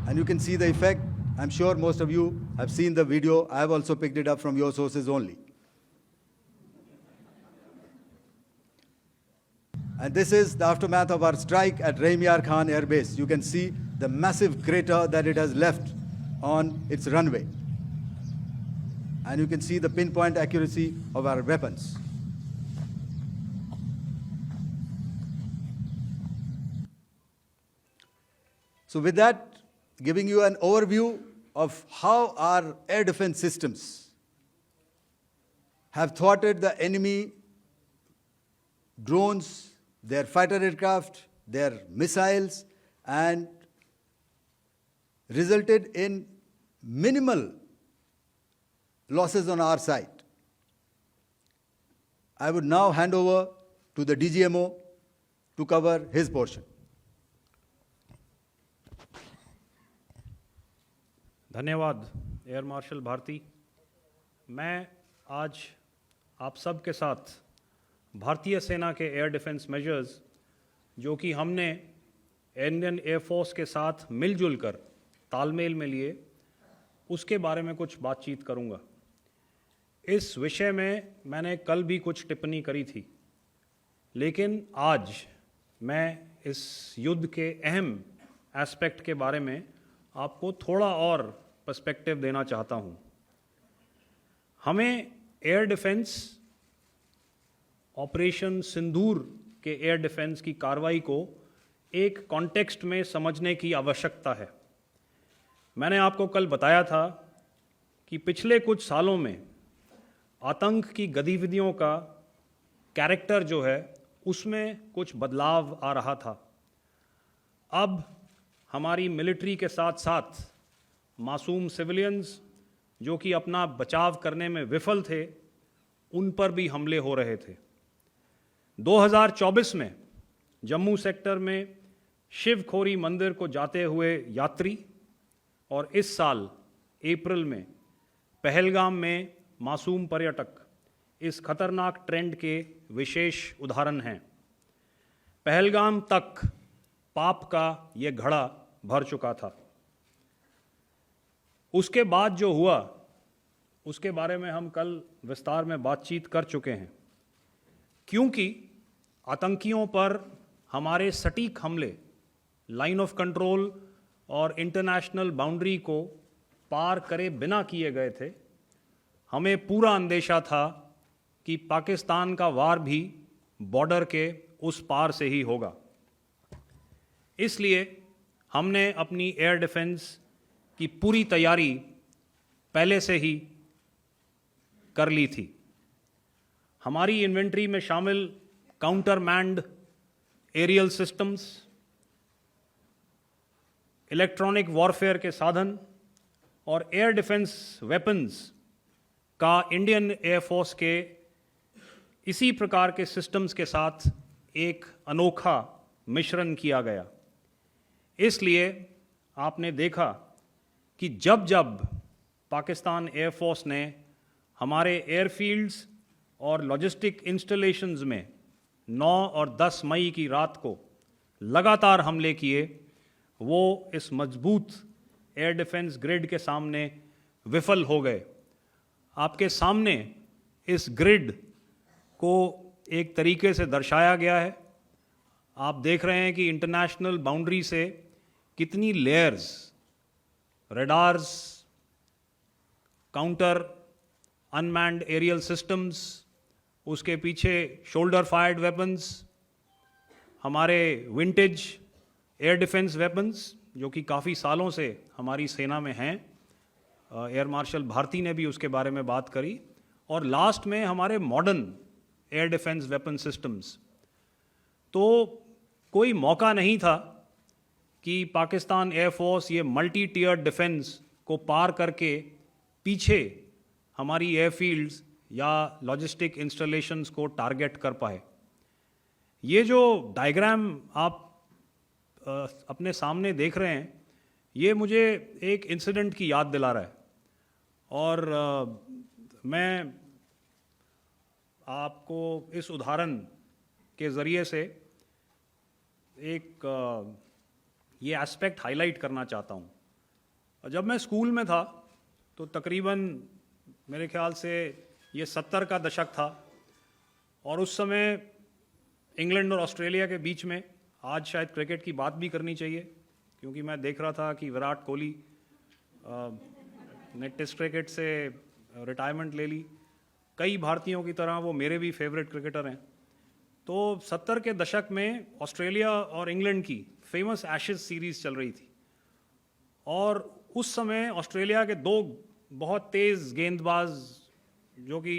And you can see the effect. I'm sure most of you have seen the video. I have also picked it up from your sources only. And this is the aftermath of our strike at Rahim Yar Khan Air Base. You can see the massive crater that it has left on its runway. And you can see the pinpoint accuracy of our weapons. So with that, giving you an overview of how our air defense systems have thwarted the enemy drones, their fighter aircraft, their missiles, and resulted in minimal losses on our side. I would now hand over to the DGMO to cover his portion. धन्यवाद air marshal Bharti. मैं आज आप सब के साथ भारतीय सेना के एयर डिफेंस मेजर्स जो कि हमने इंडियन एयर फोर्स के साथ मिलजुल कर तालमेल में लिए, उसके बारे में कुछ बातचीत करूंगा। इस विषय में मैंने कल भी कुछ टिप्पणी करी थी, लेकिन आज मैं इस युद्ध के अहम एस्पेक्ट के बारे में आपको थोड़ा और पर्सपेक्टिव देना चाहता हूं। हमें एयर डिफेंस ऑपरेशन सिंदूर के एयर डिफेंस की कार्रवाई को एक कॉन्टेक्स्ट में समझने की आवश्यकता है। मैंने आपको कल बताया था कि पिछले कुछ सालों में आतंक की गतिविधियों का कैरेक्टर जो है उसमें कुछ बदलाव आ रहा था। अब हमारी मिलिट्री के साथ साथ मासूम सिविलियंस जो कि अपना बचाव करने में विफल थे, उन पर भी हमले हो रहे थे। 2024 में जम्मू सेक्टर में शिवखोरी मंदिर को जाते हुए यात्री और इस साल अप्रैल में पहलगाम में मासूम पर्यटक इस खतरनाक ट्रेंड के विशेष उदाहरण हैं। पहलगाम तक पाप का ये घड़ा भर चुका था। उसके बाद जो हुआ उसके बारे में हम कल विस्तार में बातचीत कर चुके हैं। क्योंकि आतंकियों पर हमारे सटीक हमले लाइन ऑफ कंट्रोल और इंटरनेशनल बाउंड्री को पार करे बिना किए गए थे, हमें पूरा अंदेशा था कि पाकिस्तान का वार भी बॉर्डर के उस पार से ही होगा। इसलिए हमने अपनी एयर डिफेंस की पूरी तैयारी पहले से ही कर ली थी। हमारी इन्वेंट्री में शामिल counter manned aerial systems, electronic warfare के साधन और एयर डिफेंस वेपन्स का इंडियन एयरफोर्स के इसी प्रकार के सिस्टम्स के साथ एक अनोखा मिश्रण किया गया। इसलिए आपने देखा कि जब जब पाकिस्तान एयरफोर्स ने हमारे एयरफील्ड्स और लॉजिस्टिक इंस्टॉलेशंस में 9 और 10 मई की रात को लगातार हमले किए, वो इस मजबूत एयर डिफेंस ग्रिड के सामने विफल हो गए। आपके सामने इस ग्रिड को एक तरीके से दर्शाया गया है। आप देख रहे हैं कि इंटरनेशनल बाउंड्री से कितनी layers, radars, counter, unmanned aerial systems, उसके पीछे शोल्डर फायर्ड वेपन्स, हमारे विंटेज एयर डिफेंस वेपन्स जो कि काफ़ी सालों से हमारी सेना में हैं। एयर मार्शल भारती ने भी उसके बारे में बात करी। और लास्ट में हमारे modern air defence weapon systems. तो कोई मौका नहीं था कि पाकिस्तान एयरफोर्स ये मल्टी टियर डिफेंस को पार करके पीछे हमारी एयरफील्ड्स या लॉजिस्टिक इंस्टॉलेशंस को टारगेट कर पाए। ये जो डायग्राम आप अपने सामने देख रहे हैं, ये मुझे एक इंसिडेंट की याद दिला रहा है। और मैं आपको इस उदाहरण के ज़रिए से एक ये एस्पेक्ट हाईलाइट करना चाहता हूँ। जब मैं स्कूल में था तो तकरीबन मेरे ख्याल से ये 70 का दशक था, और उस समय इंग्लैंड और ऑस्ट्रेलिया के बीच में, आज शायद क्रिकेट की बात भी करनी चाहिए क्योंकि मैं देख रहा था कि विराट कोहली ने टेस्ट क्रिकेट से रिटायरमेंट ले ली। कई भारतीयों की तरह वो मेरे भी फेवरेट क्रिकेटर हैं। तो 70 के दशक में ऑस्ट्रेलिया और इंग्लैंड की फेमस एशेज सीरीज़ चल रही थी, और उस समय ऑस्ट्रेलिया के दो बहुत तेज़ गेंदबाज जो कि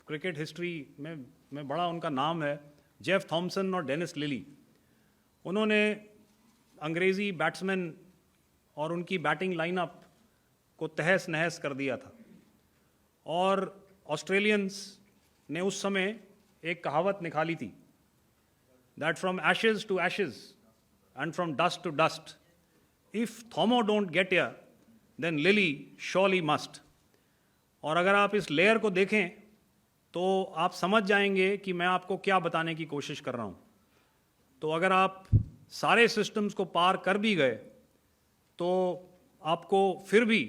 क्रिकेट हिस्ट्री में बड़ा उनका नाम है, जेफ थॉमसन और डेनिस लिली, उन्होंने अंग्रेज़ी बैट्समैन और उनकी बैटिंग लाइनअप को तहस नहस कर दिया था। और ऑस्ट्रेलियंस ने उस समय एक कहावत निकाली थी, that from ashes to ashes and from dust to dust, if Thommo don't get here then Lillee surely must. और अगर आप इस लेयर को देखें तो आप समझ जाएंगे कि मैं आपको क्या बताने की कोशिश कर रहा हूं। तो अगर आप सारे सिस्टम्स को पार कर भी गए तो आपको फिर भी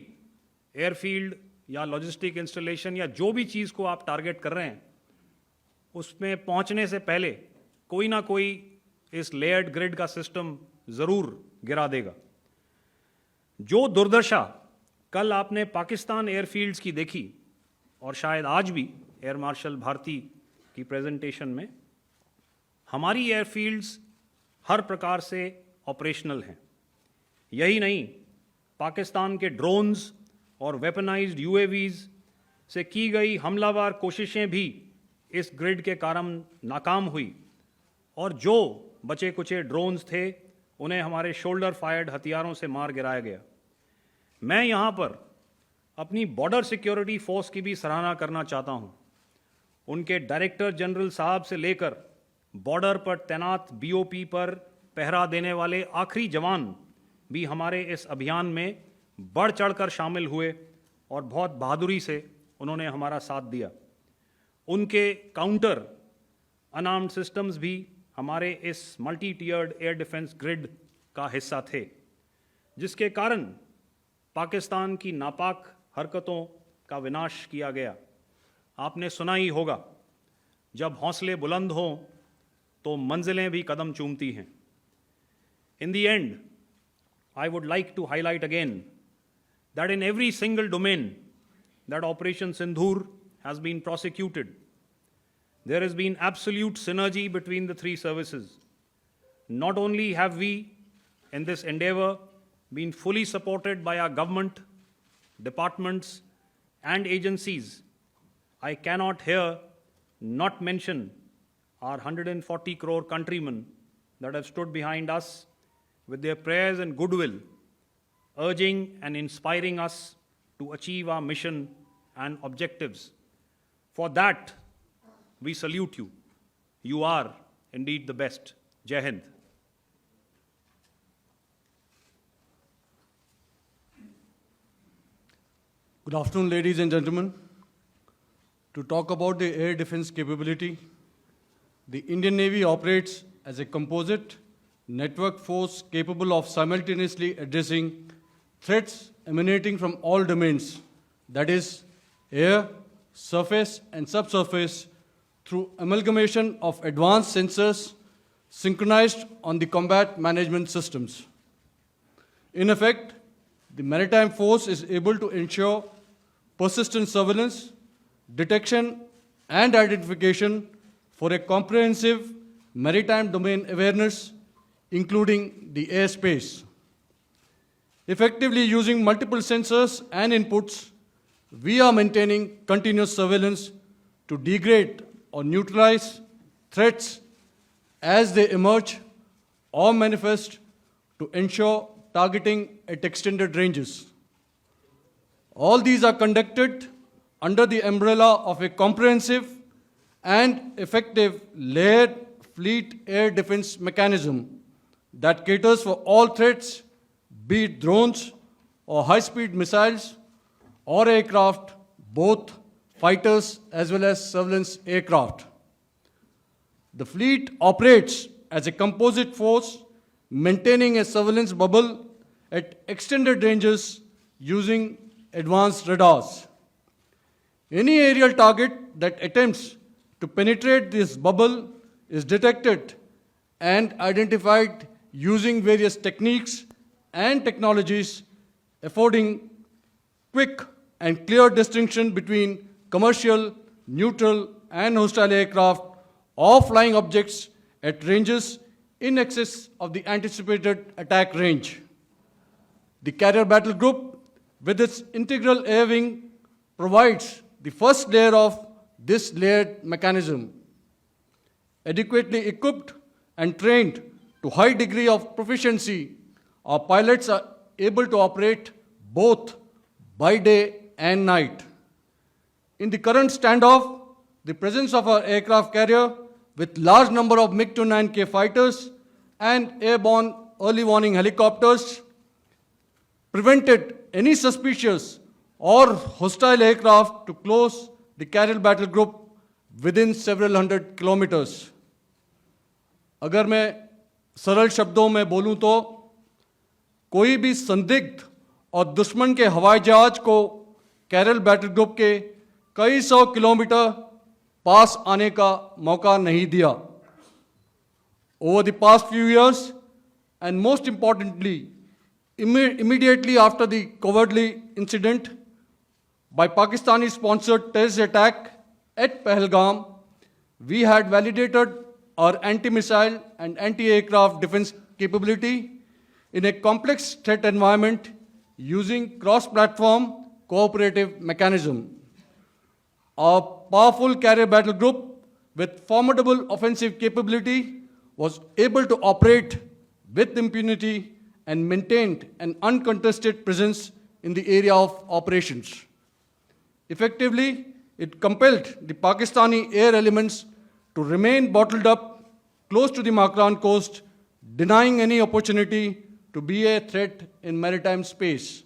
एयरफील्ड या लॉजिस्टिक इंस्टॉलेशन या जो भी चीज़ को आप टारगेट कर रहे हैं उसमें पहुंचने से पहले कोई ना कोई इस लेयर्ड ग्रिड का सिस्टम ज़रूर गिरा देगा। जो दुर्दशा कल आपने पाकिस्तान एयरफील्ड्स की देखी, और शायद आज भी एयर मार्शल भारती की प्रेजेंटेशन में, हमारी एयरफील्ड्स हर प्रकार से ऑपरेशनल हैं। यही नहीं, पाकिस्तान के ड्रोन्स और वेपनाइज्ड यूएवीज से की गई हमलावर कोशिशें भी इस ग्रिड के कारण नाकाम हुई, और जो बचे कुचे ड्रोन्स थे उन्हें हमारे शोल्डर फायर्ड हथियारों से मार गिराया गया। मैं यहाँ पर अपनी बॉर्डर सिक्योरिटी फोर्स की भी सराहना करना चाहता हूँ। उनके डायरेक्टर जनरल साहब से लेकर बॉर्डर पर तैनात बीओपी पर पहरा देने वाले आखिरी जवान भी हमारे इस अभियान में बढ़ चढ़कर शामिल हुए और बहुत बहादुरी से उन्होंने हमारा साथ दिया। उनके काउंटर अनआर्म्ड सिस्टम्स भी हमारे इस मल्टी टियर्ड एयर डिफेंस ग्रिड का हिस्सा थे, जिसके कारण पाकिस्तान की नापाक हरकतों का विनाश किया गया। आपने सुना ही होगा, जब हौसले बुलंद हों तो मंजिलें भी कदम चूमती हैं। In the end, I would like to highlight again that in every single domain that Operation Sindhur has been prosecuted, there has been absolute synergy between the three services. Not only have we, in this endeavor, been fully supported by our government, departments, and agencies, I cannot here not mention our 140 crore countrymen that have stood behind us with their prayers and goodwill, urging and inspiring us to achieve our mission and objectives. For that, we salute you. You are indeed the best. Jai Hind. Good afternoon, ladies and gentlemen. To talk about the air defense capability, the Indian Navy operates as a composite network force capable of simultaneously addressing threats emanating from all domains, that is, air, surface, and subsurface, through amalgamation of advanced sensors synchronized on the combat management systems. In effect, the maritime force is able to ensure persistent surveillance, detection, and identification for a comprehensive maritime domain awareness, including the airspace. Effectively using multiple sensors and inputs, we are maintaining continuous surveillance to degrade or neutralize threats as they emerge or manifest, to ensure targeting at extended ranges. All these are conducted under the umbrella of a comprehensive and effective layered fleet air defense mechanism that caters for all threats, be it drones or high-speed missiles or aircraft, both fighters as well as surveillance aircraft. The fleet operates as a composite force, maintaining a surveillance bubble at extended ranges using advanced radars. Any aerial target that attempts to penetrate this bubble is detected and identified using various techniques and technologies, affording quick and clear distinction between commercial, neutral, and hostile aircraft or flying objects at ranges in excess of the anticipated attack range. The Carrier Battle Group, with its integral air wing, provides the first layer of this layered mechanism. Adequately equipped and trained to high degree of proficiency, our pilots are able to operate both by day and night. In the current standoff, the presence of our aircraft carrier with large number of MiG-29K fighters and airborne early warning helicopters prevented any suspicious or hostile aircraft to close the Carrier Battle Group within several hundred kilometers. अगर मैं सरल शब्दों में बोलूं तो कोई भी संदिग्ध और दुश्मन के हवाई जहाज को कैरल बैटल ग्रुप के कई सौ किलोमीटर पास आने का मौका नहीं दिया. Over the past few years, and most importantly, immediately after the cowardly incident by Pakistani-sponsored terrorist attack at Pahalgam, we had validated our anti-missile and anti-aircraft defense capability in a complex threat environment using cross-platform cooperative mechanism. Our powerful carrier battle group with formidable offensive capability was able to operate with impunity and maintained an uncontested presence in the area of operations. Effectively, it compelled the Pakistani air elements to remain bottled up close to the Makran coast, denying any opportunity to be a threat in maritime space.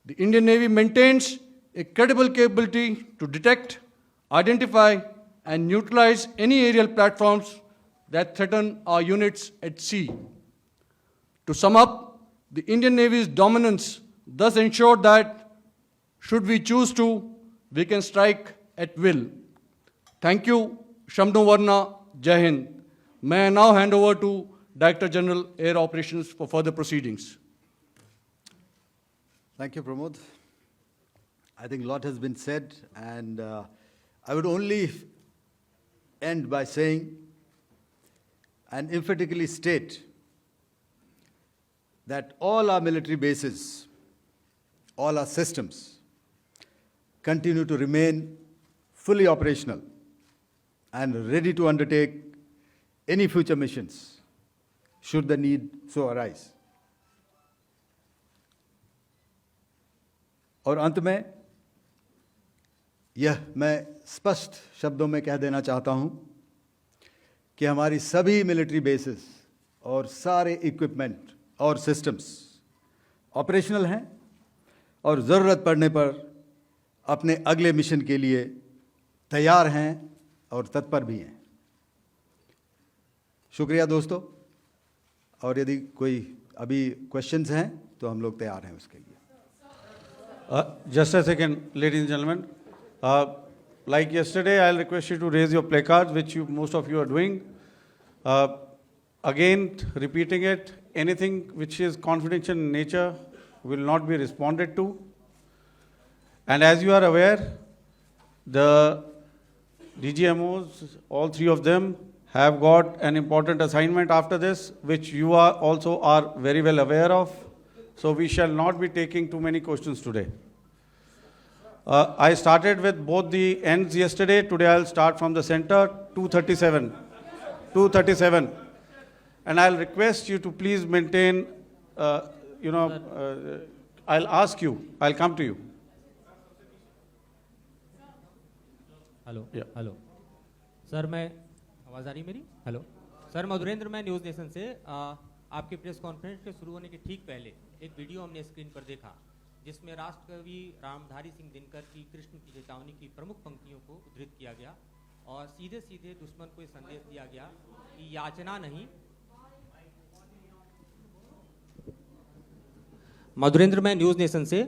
The Indian Navy maintains a credible capability to detect, identify, and neutralize any aerial platforms that threaten our units at sea. To sum up, the Indian Navy's dominance thus ensured that, should we choose to, we can strike at will. Thank you, Shamdhu Varna, Jai Hind. May I now hand over to Director General Air Operations for further proceedings. Thank you, Pramod. I think a lot has been said, and I would only end by saying and emphatically state that all our military bases, all our systems, continue to remain fully operational and ready to undertake any future missions, should the need so arise. और अंत में यह मैं स्पष्ट शब्दों में कह देना चाहता हूं कि हमारी सभी मिलिट्री बेसेस और सारे इक्विपमेंट और सिस्टम्स ऑपरेशनल हैं और ज़रूरत पड़ने पर अपने अगले मिशन के लिए तैयार हैं और तत्पर भी हैं. शुक्रिया दोस्तों. और यदि कोई अभी क्वेश्चंस हैं तो हम लोग तैयार हैं उसके लिए। Just a second, ladies and gentlemen. Like yesterday, I'll request you to raise your placards, which most of you are doing. Again, repeating it, anything which is confidential in nature will not be responded to. And as you are aware, the DGMOs, all three of them, have got an important assignment after this, which you also are very well aware of. So we shall not be taking too many questions today. I started with both the ends yesterday. Today I'll start from the center, 237. 237. And I'll request you to please maintain, I'll ask you, I'll come to you. Hello Yeah. Hello sir, मैं आवाज़ आ रही है मेरी? Hello sir, Madhurendra, मैं news nation से आपके press conference के शुरू होने के ठीक पहले एक वीडियो हमने स्क्रीन पर देखा जिसमें राष्ट्रकवि रामधारी सिंह दिनकर की कृष्ण की चेतावनी की प्रमुख पंक्तियों को उद्धृत किया गया और सीधे सीधे दुश्मन को ये संदेश दिया गया कि याचना नहीं। मधुरेंद्र, मैं न्यूज़ नेशन से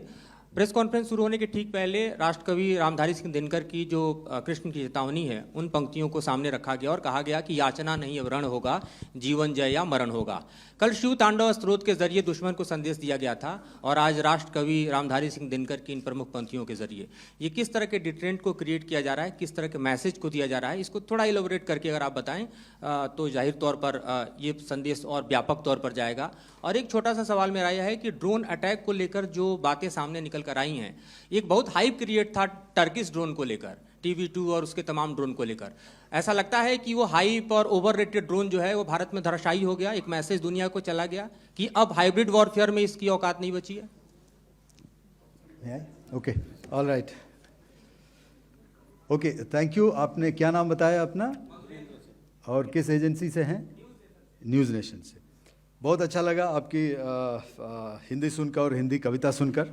प्रेस कॉन्फ्रेंस शुरू होने के ठीक पहले राष्ट्रकवि रामधारी सिंह दिनकर की जो कृष्ण की चेतावनी है उन पंक्तियों को सामने रखा गया और कहा गया कि याचना नहीं अब रण होगा, जीवन जय या मरण होगा। कल शिव तांडव स्त्रोत के जरिए दुश्मन को संदेश दिया गया था और आज राष्ट्रकवि रामधारी सिंह दिनकर की इन प्रमुख पंक्तियों के जरिए ये किस तरह के डिटरेंट को क्रिएट किया जा रहा है, किस तरह के मैसेज को दिया जा रहा है, इसको थोड़ा इलेबोरेट करके अगर आप बताएं तो जाहिर तौर पर ये संदेश और व्यापक तौर पर जाएगा। और एक छोटा सा सवाल मेरा यह है कि ड्रोन अटैक को लेकर जो बातें सामने निकल कर आई हैं, एक बहुत हाइप क्रिएट था टर्किश ड्रोन को लेकर, TV2 और उसके तमाम ड्रोन को लेकर। ऐसा लगता है कि वो हाइप और ओवररेटेड ड्रोन जो है वो भारत में धराशायी हो गया, एक मैसेज दुनिया को चला गया कि अब हाइब्रिड वॉरफेयर में इसकी औकात नहीं बची है। Okay, all right, okay, thank you. आपने क्या नाम बताया अपना और किस एजेंसी से हैं? न्यूज़ नेशन से। बहुत अच्छा लगा आपकी हिंदी सुनकर और हिंदी कविता सुनकर।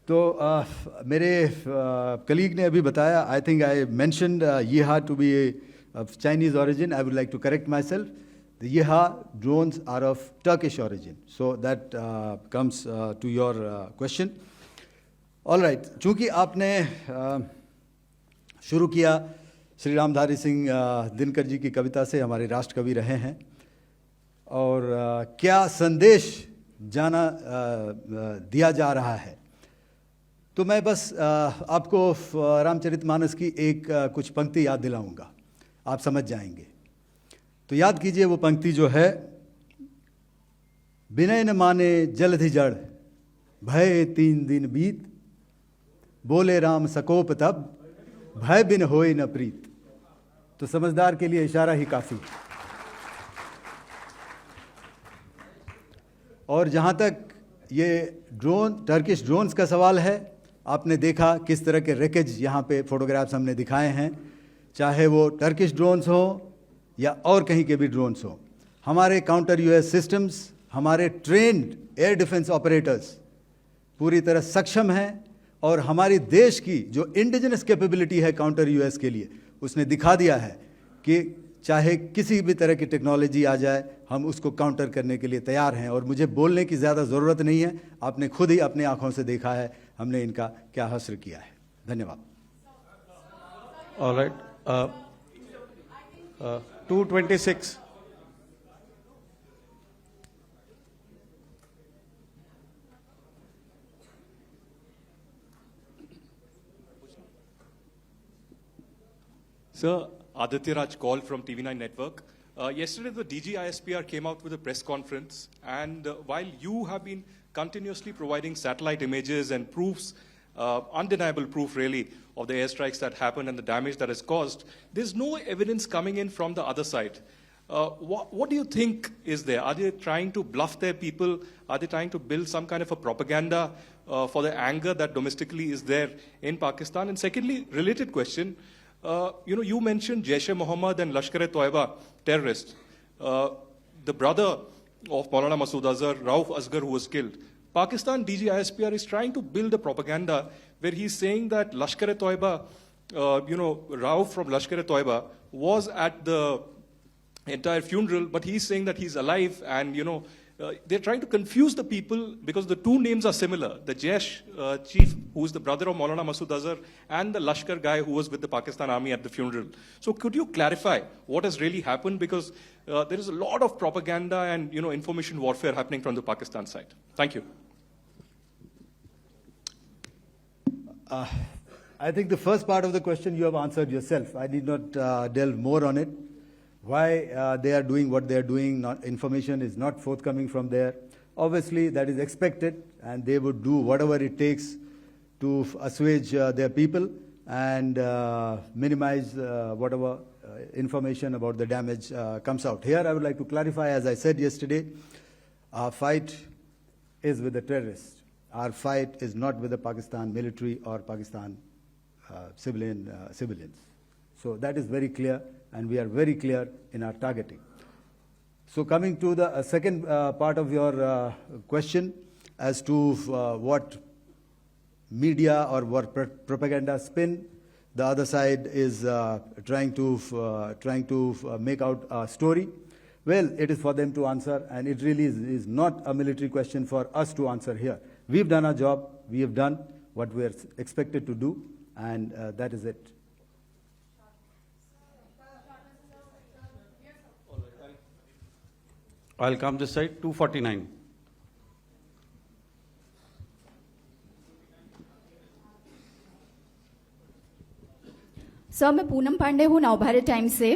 तो मेरे कलीग ने अभी बताया, I think I mentioned yeah to be Chinese origin. I would like to correct myself. The Yeha drones are of Turkish origin. So that comes to your question. All right, चूँकि आपने शुरू किया श्री रामधारी सिंह दिनकर जी की कविता से, हमारे राष्ट्रकवि रहे हैं, और क्या संदेश दिया जा रहा है, तो मैं बस आपको रामचरितमानस की एक कुछ पंक्ति याद दिलाऊंगा, आप समझ जाएंगे। तो याद कीजिए वो पंक्ति जो है, विनय न माने जलधि जड़, भय 3 दिन बीत, बोले राम सकोप तब, भय बिन होए न प्रीत। तो समझदार के लिए इशारा ही काफ़ी। और जहाँ तक ये टर्किश ड्रोन्स का सवाल है, आपने देखा किस तरह के रेकेज यहाँ पे फोटोग्राफ्स हमने दिखाए हैं, चाहे वो टर्किश ड्रोन्स हो या और कहीं के भी ड्रोन्स हो। हमारे काउंटर यूएस सिस्टम्स, हमारे ट्रेंड एयर डिफेंस ऑपरेटर्स पूरी तरह सक्षम हैं और हमारी देश की जो इंडिजिनस कैपेबिलिटी है काउंटर यूएस के लिए, उसने दिखा दिया है कि चाहे किसी भी तरह की टेक्नोलॉजी आ जाए, हम उसको काउंटर करने के लिए तैयार हैं। और मुझे बोलने की ज़्यादा ज़रूरत नहीं है, आपने खुद ही अपने आंखों से देखा है हमने इनका क्या हश्र किया है। धन्यवाद। All right. 226. Sir, Aditya Raj call from TV9 Network. Yesterday, the DG ISPR came out with a press conference, and while you have been continuously providing satellite images and proofs, undeniable proof really, of the airstrikes that happened and the damage that is caused, there's no evidence coming in from the other side. What do you think is there? Are they trying to bluff their people? Are they trying to build some kind of a propaganda for the anger that domestically is there in Pakistan? And secondly, related question, you mentioned Jaish-e-Mohammed and Lashkar-e-Toiba terrorists. The brother of Maulana Masood Azhar, Rauf Asghar, who was killed. Pakistan DG ISPR is trying to build a propaganda where he's saying that Lashkar-e-Toiba, Rauf from Lashkar-e-Toiba was at the entire funeral, but he's saying that he's alive, and they're trying to confuse the people because the two names are similar. The Jaish chief, who's the brother of Maulana Masood Azhar, and the Lashkar guy who was with the Pakistan army at the funeral. So could you clarify what has really happened? Because there is a lot of propaganda and information warfare happening from the Pakistan side. Thank you. I think the first part of the question you have answered yourself. I need not delve more on it. Why they are doing what they are doing, information is not forthcoming from there. Obviously, that is expected, and they would do whatever it takes to assuage their people and minimize whatever information about the damage comes out. Here, I would like to clarify, as I said yesterday, our fight is with the terrorists. Our fight is not with the Pakistan military or Pakistan civilians. So that is very clear, and we are very clear in our targeting. So coming to the second part of your question as to what media or what propaganda spin, the other side is trying to make out a story. Well, it is for them to answer, and it really is not a military question for us to answer here. We've done our job, we have done what we are expected to do, and that is it. I'll come this side, 249. Sir, मैं पूनम पांडे हूँ Navbharat times से।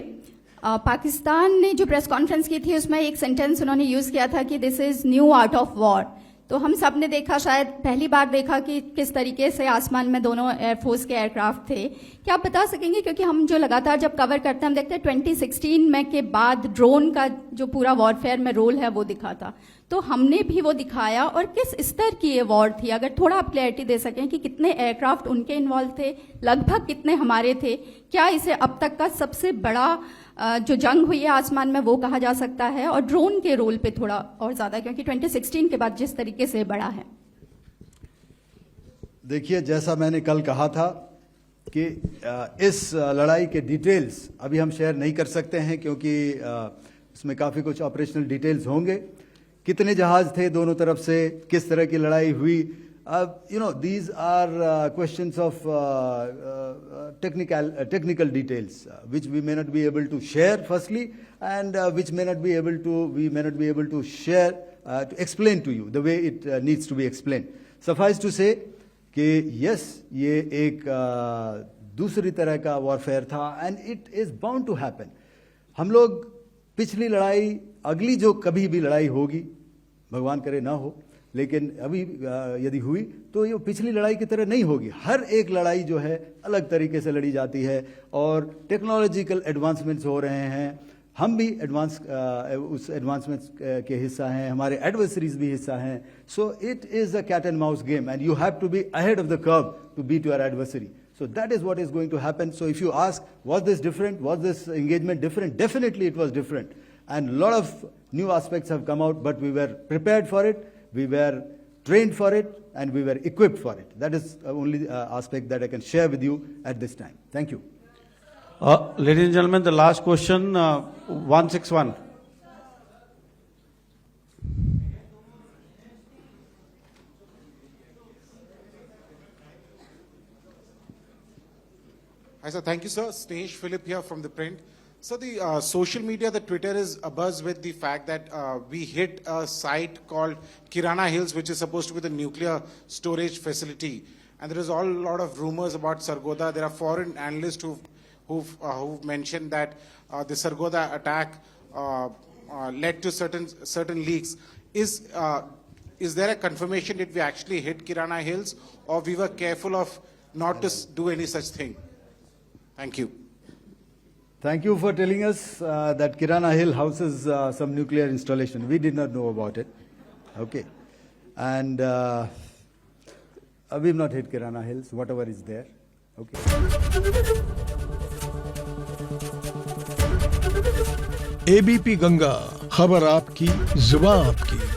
पाकिस्तान ने जो press conference की थी उसमें एक sentence उन्होंने यूज़ किया था कि this is new art of war. तो हम सब ने देखा, शायद पहली बार देखा कि किस तरीके से आसमान में दोनों एयरफोर्स के एयरक्राफ्ट थे। क्या आप बता सकेंगे, क्योंकि हम जो लगातार जब कवर करते हैं हम देखते हैं 2016 में के बाद ड्रोन का जो पूरा वॉरफेयर में रोल है वो दिखा था, तो हमने भी वो दिखाया, और किस स्तर की ये वॉर थी? अगर थोड़ा आप क्लैरिटी दे सकें कि कितने एयरक्राफ्ट उनके इन्वॉल्व थे, लगभग कितने हमारे थे, क्या इसे अब तक का सबसे बड़ा जो जंग हुई है आसमान में वो कहा जा सकता है, और ड्रोन के रोल पे थोड़ा और ज्यादा, क्योंकि 2016 के बाद जिस तरीके से बढ़ा है। देखिए, जैसा मैंने कल कहा था कि इस लड़ाई के डिटेल्स अभी हम शेयर नहीं कर सकते हैं, क्योंकि उसमें काफ़ी कुछ ऑपरेशनल डिटेल्स होंगे। कितने जहाज थे दोनों तरफ से, किस तरह की लड़ाई हुई, these are questions of technical details which we may not be able to share firstly, and which we may not be able to share to explain to you the way it needs to be explained. Suffice to say कि yes, ये एक दूसरी तरह का warfare था, and it is bound to happen. हम लोग पिछली लड़ाई, अगली जो कभी भी लड़ाई होगी, भगवान करे ना हो, लेकिन अभी यदि हुई तो ये पिछली लड़ाई की तरह नहीं होगी। हर एक लड़ाई जो है अलग तरीके से लड़ी जाती है, और टेक्नोलॉजिकल एडवांसमेंट्स हो रहे हैं। हम भी उस एडवांसमेंट्स के हिस्सा हैं, हमारे एडवर्सरीज भी हिस्सा हैं। So it is a cat and mouse game, and you have to be ahead of the curve to beat your adversary. So that is what is going to happen. So if you ask, was this different? Was this engagement different? Definitely it was different. And a lot of new aspects have come out, but we were prepared for it, we were trained for it, and we were equipped for it. That is the only aspect that I can share with you at this time. Thank you. Ladies and gentlemen, the last question, 161. Hi, sir. Thank you, sir. Snesh Philip here from the print. So the social media, the Twitter is abuzz with the fact that we hit a site called Kirana Hills, which is supposed to be the nuclear storage facility. And there is a lot of rumors about Sargodha. There are foreign analysts who've mentioned that the Sargodha attack led to certain leaks. Is there a confirmation that we actually hit Kirana Hills, or we were careful of not to do any such thing? Thank you. Thank you for telling us that Kirana Hill houses some nuclear installation. We did not know about it. Okay. And we've not hit Kirana Hills, whatever is there. Okay. ABP Ganga, खबर आपकी, जुबान आपकी।